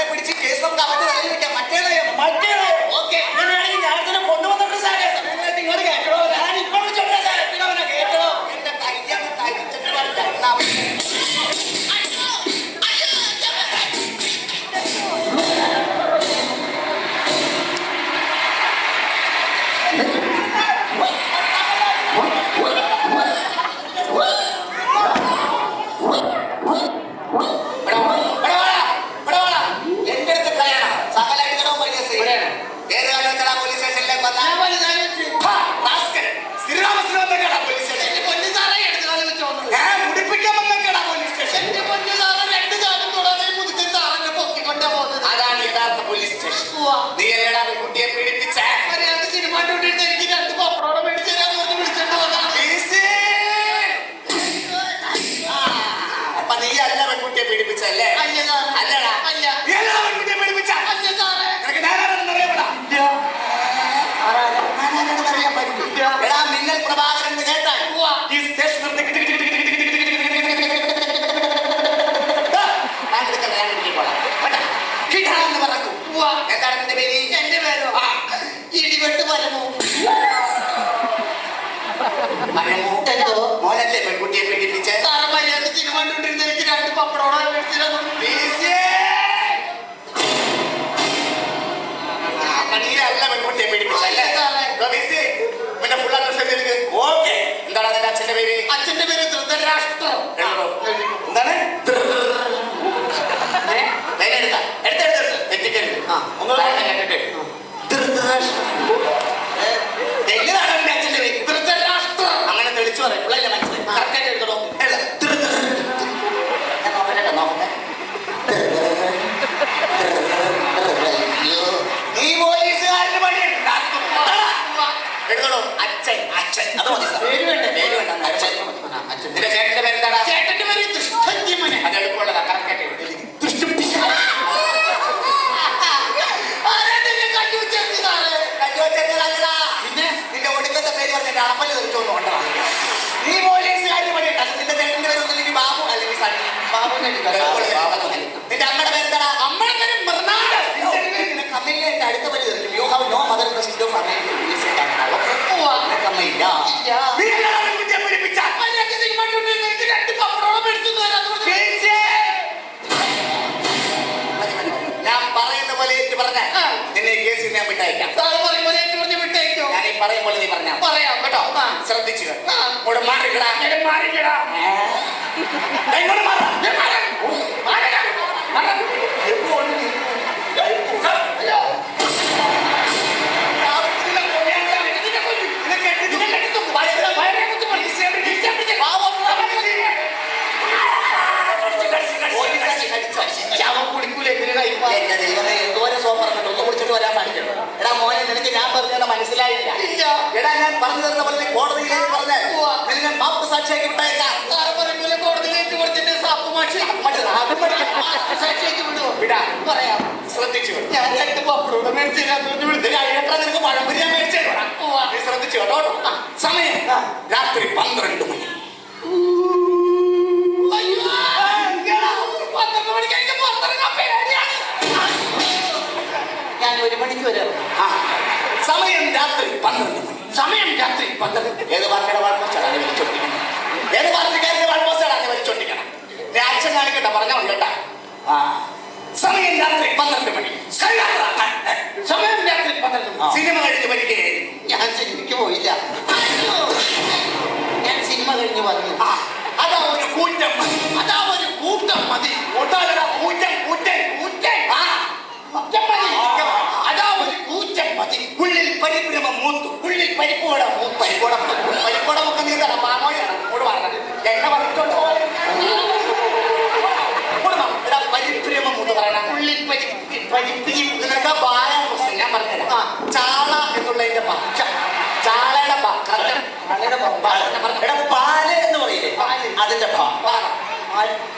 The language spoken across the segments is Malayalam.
പിടിച്ച് കേസ് നമുക്ക് അവരുടെ തലയിൽ വെക്കാം. മറ്റേതോ ഓക്കെ, അങ്ങനെയാണെങ്കിൽ ഞാൻ തന്നെ കൊണ്ടുവന്നിട്ട് സാറേ സമയങ്ങളായിട്ട് ഇങ്ങോട്ട് കേട്ടോ. ഞാൻ ഇപ്പോൾ വിളിച്ചോട്ടെ സാറേ, പിന്നെ അവനെ കേട്ടോ. എന്റെ കയ്യാണ് കഴിച്ചിട്ട് നീ എല്ലടാ കുട്ടിയെ പീഡിപ്പിച്ച സിനിമ എനിക്ക് 2 പപ്പടോടെ മേടിച്ചു തരാന്ന് പറഞ്ഞ് വിളിച്ചിട്ട് അപ്പൊ നീ അല്ല പെൺകുട്ടിയെ പീഡിപ്പിച്ചല്ലേ? അല്ലടാ, നീ അല്ലടാ പെൺകുട്ടിയെ പീഡിപ്പിച്ച. എടാ മിന്നൽ പ്രഭാകരൻ എന്ന് കേട്ടാൽ ഈ സ്റ്റേഷൻ എന്താണ് നിന്റെ പേര്? എന്റെ പേരോ ഇടിവെട്ട് പരമോ. എന്തോ മോനല്ലേ പെൺകുട്ടിയെ പീഡിപ്പിച്ച? മര്യാദ സിനിമ കണ്ടുകൊണ്ടിരുന്ന എനിക്ക് 2 പപ്പടോടെ അല്ല പെൺകുട്ടിയെ പീഡിപ്പിച്ചല്ലേ? പിന്നെ ഫുൾ അഡ്രസ് എഴുതി. ഓക്കെ, എന്താണ് അതിന്റെ അച്ഛന്റെ പേര്? അച്ഛന്റെ പേര് ധൃതരാഷ്ട്രം. എന്താണ് തെറ്റിക്കരുത്. അച്ഛന്റെ പേര് ധൃതരാഷ്ട്രം. അങ്ങനെ തെളിച്ചു പറയും, പിള്ളേരെ മനസ്സിലായി. കറക്റ്റായിട്ട് എഴുതണോ? നീ പോലീസുകാരന് പണി എഴുതണോ? അച്ഛൻ. അത് മതി. പേര് വേണ്ട. അച്ഛൻ. നിന്റെ ചേട്ടന്റെ പേരെന്താടാ? ചേട്ടന്റെ പേര് ദുഷ്ടന്യമനെ. അത് എളുപ്പമുള്ളതാ, കറക്റ്റായിട്ട് എഴുതി. പിന്നെ നിന്റെ ഒടുക്കത്തെ പേര് പറഞ്ഞ അടപ്പല് തെളിച്ചോന്ന് കൊണ്ടാ. നീ പോലീസുകാരന് പണി. നിന്റെ ചേട്ടന്റെ പേര് ഒന്നില്ലെങ്കിൽ ബാബു അല്ലെങ്കിൽ സണ്ണി. ബാബുവിന്റെ നിന്റെ അമ്മയുടെ പേരെന്താടാ? അമ്മയുടെ പേര് മൃണാട്. നിനക്ക് അമ്മയിലെ എന്റെ അടുത്ത പേര് തെളിക്കും. You have no mother in the city of America. ഞാൻ പറയുന്ന പോലെ ഏറ്റു പറഞ്ഞ നിന്നെ കേസിൽ ഞാൻ വിട്ടയക്കാം. ഞാൻ ഈ പറയും പോലെ നീ പറഞ്ഞാ പറയാം കേട്ടോ. ശ്രദ്ധിച്ചു മാറിക്കടാ. എന്റെ ദൈവമേ, എന്തോരം സോപ്പറുണ്ട്. ഒന്ന് കുടിച്ചിട്ട് വരാൻ പാടില്ല. എടാ മോനെ, നിനക്ക് ഞാൻ പറഞ്ഞത് മനസ്സിലായില്ല. എടാ ഞാൻ പറഞ്ഞു തരുന്ന പോലെ കോടതിയിലേക്ക് പറഞ്ഞാൽ നിന്നെ മാപ്പ് സാക്ഷിയാക്കി വിട്ടേക്കാം. കോടതിയിലേക്ക് കൊടുത്തിട്ട് സാക്ഷിയാക്കി വിടുവോ? വിടാം, പറയാം. ശ്രദ്ധിച്ചു. ഞാൻ 2 പപ്പടോടെ മേടിച്ചു നിനക്ക് പഴംപൊരിയാൻ മേടിച്ചു. നീ ശ്രദ്ധിച്ചു കേട്ടോ. സമയം രാത്രി 12 മണി. ഞാൻ 1 മണിക്ക് വരാം. സമയം രാത്രി 12 മണി. ഏത് പാർട്ടിയുടെ വാൾപോസ്റ്റാണ് വലിച്ചൊട്ടിക്കണം? ഏത് പാർട്ടിക്കാരുടെ വാൾപോസ്റ്റാണ് വലിച്ചൊട്ടിക്കണം? ആക്ഷൻ കാണിക്കട്ടെ, പറഞ്ഞാൽ മതി കേട്ടാ. സമയം രാത്രി 12 മണി. സിനിമ കഴിഞ്ഞ് വരികയായിരുന്നു. ഞാൻ സിനിമയ്ക്ക് പോയില്ല. ഞാൻ സിനിമ കഴിഞ്ഞ് വന്നു. അതാ ഒരു കൂറ്റം മതി. ഉള്ളിൽ പരിഭ്രമം മൂത്തു. പരിപ്പോടമൊക്കെ നീ തരാം. പാമോയാണ് കൂടെ പറഞ്ഞത്. എന്നെ പറഞ്ഞിട്ടുണ്ട് പോലെ പരിഭ്രമം മൂത്ത് പറയണം. ഉള്ളിൽ നിനക്ക് പാലാ പ്രശ്നം ഞാൻ പറഞ്ഞുതരാം. ചാള എന്നുള്ളതിന്റെ ചാളയുടെ പാല് എന്ന് പറയില്ലേ, അതിന്റെ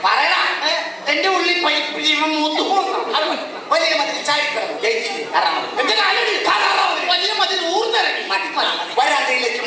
പറയണ. എന്റെ ഉള്ളിൽ പരിഭ്രമം മൂത്തു. വലിയ മതിൽ ചാടിക്കിടന്നു. വലിയ മതിൽ ഊർന്നിറങ്ങി വരാന്തയിലേക്ക്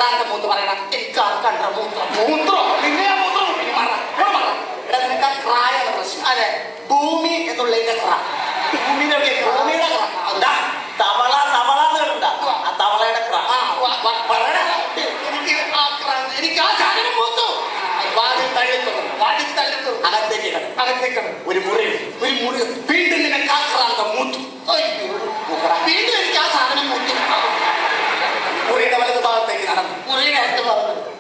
ആക്രാന്റെ മൂത്ത് പറയണം. എനിക്ക് ആർക്കണ്ട മൂത്രം. മൂത്രോ? നിന്നെ മൂത്രം എടാ, നിനക്ക് ആ ക്രായാണ് പ്രശ്നം. അതെ, ഭൂമി എന്നുള്ളതിന്റെ ക്ര. ഭൂമിയുടെ ഭൂമിയുടെ ക്ര. എന്താ തവള തവള കേട്ടാ? ആ തവളയുടെ ക്ര. എനിക്ക് ആ സാധനം മൂത്തു. വാതിൽ തള്ളിത്തു അകത്തേക്ക് ഒരു മുറി വീണ്ടും നിനക്ക് ആ ക്രാന്തം മൂത്തു. വീണ്ടും എനിക്ക് ആ സാധനം മൂത്തു. മുറിയുടെ വലത് ഭാഗത്തേക്ക് നടന്നു. മുറിയുടെ അടുത്ത് ഭാഗത്ത്